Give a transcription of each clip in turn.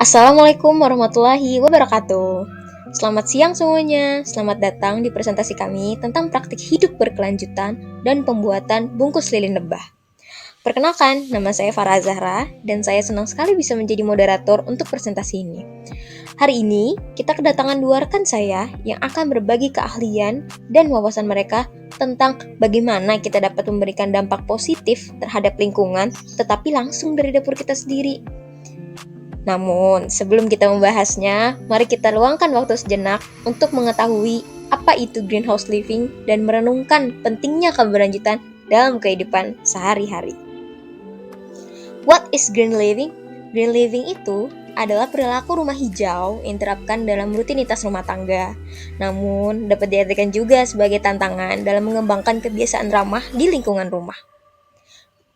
Assalamualaikum warahmatullahi wabarakatuh. Selamat siang semuanya, selamat datang di presentasi kami tentang praktik hidup berkelanjutan dan pembuatan bungkus lilin lebah. Perkenalkan, nama saya Farah Zahra dan saya senang sekali bisa menjadi moderator untuk presentasi ini. Hari ini, kita kedatangan dua rekan saya yang akan berbagi keahlian dan wawasan mereka tentang bagaimana kita dapat memberikan dampak positif terhadap lingkungan, tetapi langsung dari dapur kita sendiri. Namun, sebelum kita membahasnya, mari kita luangkan waktu sejenak untuk mengetahui apa itu greenhouse living dan merenungkan pentingnya keberlanjutan dalam kehidupan sehari-hari. What is green living? Green living itu adalah perilaku rumah hijau yang diterapkan dalam rutinitas rumah tangga. Namun, dapat diartikan juga sebagai tantangan dalam mengembangkan kebiasaan ramah di lingkungan rumah.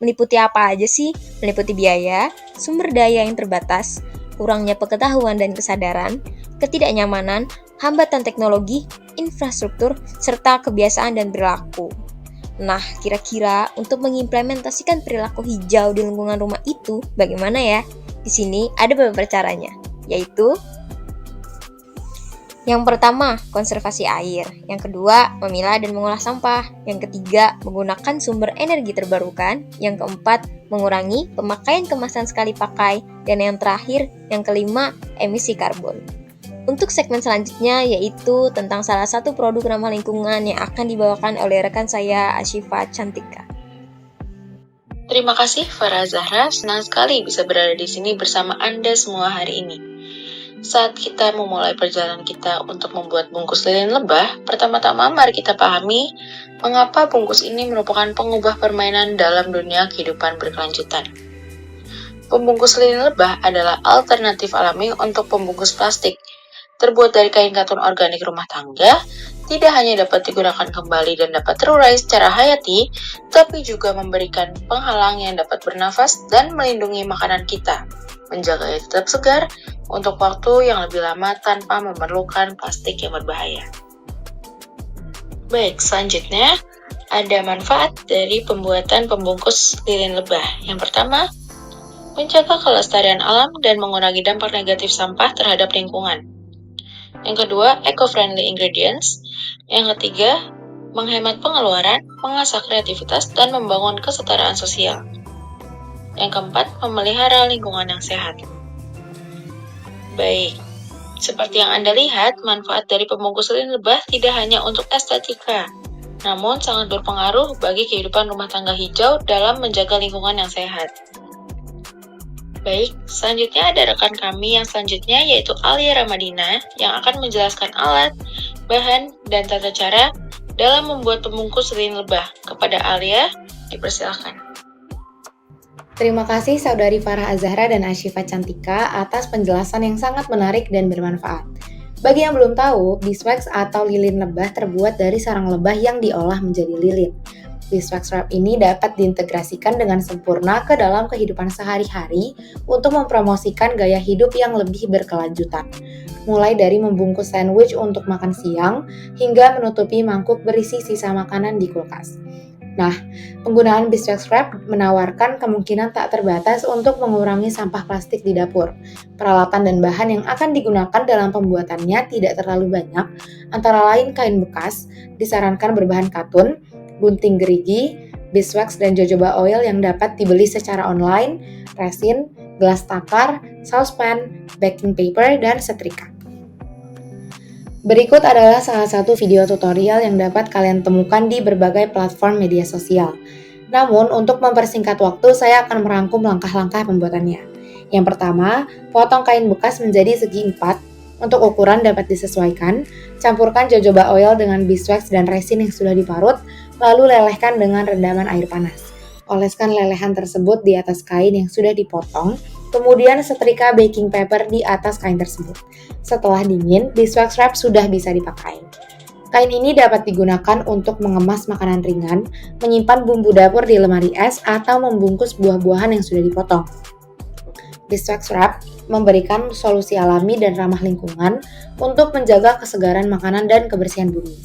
Meliputi apa aja sih? Meliputi biaya, sumber daya yang terbatas, kurangnya pengetahuan dan kesadaran, ketidaknyamanan, hambatan teknologi, infrastruktur, serta kebiasaan dan perilaku. Nah, kira-kira untuk mengimplementasikan perilaku hijau di lingkungan rumah itu bagaimana ya? Di sini ada beberapa caranya, yaitu yang pertama, konservasi air. Yang kedua, memilah dan mengolah sampah. Yang ketiga, menggunakan sumber energi terbarukan. Yang keempat, mengurangi pemakaian kemasan sekali pakai. Dan yang terakhir, yang kelima, emisi karbon. Untuk segmen selanjutnya yaitu tentang salah satu produk ramah lingkungan yang akan dibawakan oleh rekan saya, Ashifa Cantika. Terima kasih Farah Zahra, senang sekali bisa berada di sini bersama Anda semua hari ini. Saat kita memulai perjalanan kita untuk membuat bungkus lilin lebah, pertama-tama mari kita pahami mengapa bungkus ini merupakan pengubah permainan dalam dunia kehidupan berkelanjutan. Pembungkus lilin lebah adalah alternatif alami untuk pembungkus plastik. Terbuat dari kain katun organik rumah tangga, tidak hanya dapat digunakan kembali dan dapat terurai secara hayati, tapi juga memberikan penghalang yang dapat bernafas dan melindungi makanan kita, menjaganya tetap segar untuk waktu yang lebih lama tanpa memerlukan plastik yang berbahaya. Baik, selanjutnya ada manfaat dari pembuatan pembungkus lilin lebah. Yang pertama, menjaga kelestarian alam dan mengurangi dampak negatif sampah terhadap lingkungan. Yang kedua, eco-friendly ingredients. Yang ketiga, menghemat pengeluaran, mengasah kreativitas, dan membangun kesetaraan sosial. Yang keempat, memelihara lingkungan yang sehat. Baik, seperti yang Anda lihat, manfaat dari pembungkus lilin lebah tidak hanya untuk estetika, namun sangat berpengaruh bagi kehidupan rumah tangga hijau dalam menjaga lingkungan yang sehat. Baik, selanjutnya ada rekan kami yang selanjutnya yaitu Alia Ramadina yang akan menjelaskan alat, bahan, dan tata cara dalam membuat pembungkus lilin lebah. Kepada Alia, dipersilakan. Terima kasih Saudari Farah Azahra dan Ashifa Cantika atas penjelasan yang sangat menarik dan bermanfaat. Bagi yang belum tahu, beeswax atau lilin lebah terbuat dari sarang lebah yang diolah menjadi lilin. Beeswax wrap ini dapat diintegrasikan dengan sempurna ke dalam kehidupan sehari-hari untuk mempromosikan gaya hidup yang lebih berkelanjutan. Mulai dari membungkus sandwich untuk makan siang, hingga menutupi mangkuk berisi sisa makanan di kulkas. Nah, penggunaan beeswax wrap menawarkan kemungkinan tak terbatas untuk mengurangi sampah plastik di dapur. Peralatan dan bahan yang akan digunakan dalam pembuatannya tidak terlalu banyak, antara lain kain bekas, disarankan berbahan katun, gunting gerigi, beeswax dan jojoba oil yang dapat dibeli secara online, resin, gelas takar, saucepan, baking paper, dan setrika. Berikut adalah salah satu video tutorial yang dapat kalian temukan di berbagai platform media sosial. Namun, untuk mempersingkat waktu, saya akan merangkum langkah-langkah pembuatannya. Yang pertama, potong kain bekas menjadi segi 4. Untuk ukuran dapat disesuaikan. Campurkan jojoba oil dengan beeswax dan resin yang sudah diparut, lalu lelehkan dengan rendaman air panas. Oleskan lelehan tersebut di atas kain yang sudah dipotong, kemudian setrika baking paper di atas kain tersebut. Setelah dingin, beeswax wrap sudah bisa dipakai. Kain ini dapat digunakan untuk mengemas makanan ringan, menyimpan bumbu dapur di lemari es, atau membungkus buah-buahan yang sudah dipotong. Beeswax wrap memberikan solusi alami dan ramah lingkungan untuk menjaga kesegaran makanan dan kebersihan bumi.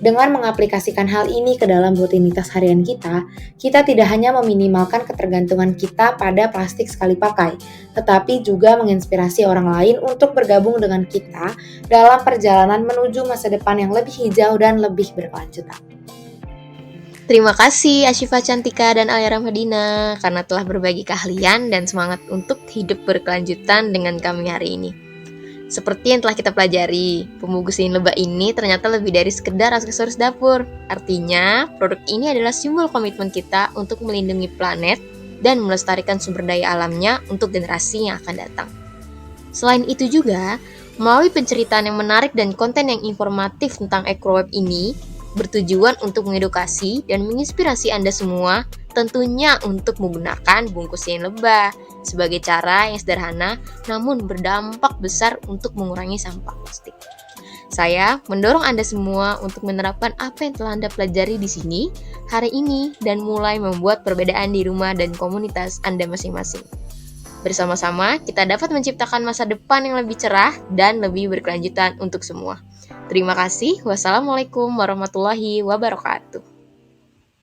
Dengan mengaplikasikan hal ini ke dalam rutinitas harian kita tidak hanya meminimalkan ketergantungan kita pada plastik sekali pakai, tetapi juga menginspirasi orang lain untuk bergabung dengan kita dalam perjalanan menuju masa depan yang lebih hijau dan lebih berkelanjutan. Terima kasih Asyifa Cantika dan Alia Ramadina karena telah berbagi keahlian dan semangat untuk hidup berkelanjutan dengan kami hari ini. Seperti yang telah kita pelajari, pembungkus lilin lebah ini ternyata lebih dari sekedar aksesoris dapur. Artinya, produk ini adalah simbol komitmen kita untuk melindungi planet dan melestarikan sumber daya alamnya untuk generasi yang akan datang. Selain itu juga, melalui penceritaan yang menarik dan konten yang informatif tentang EcoWeb ini, bertujuan untuk mengedukasi dan menginspirasi Anda semua tentunya untuk menggunakan bungkus lilin lebah sebagai cara yang sederhana namun berdampak besar untuk mengurangi sampah plastik. Saya mendorong Anda semua untuk menerapkan apa yang telah Anda pelajari di sini hari ini dan mulai membuat perbedaan di rumah dan komunitas Anda masing-masing. Bersama-sama kita dapat menciptakan masa depan yang lebih cerah dan lebih berkelanjutan untuk semua. Terima kasih. Wassalamualaikum warahmatullahi wabarakatuh.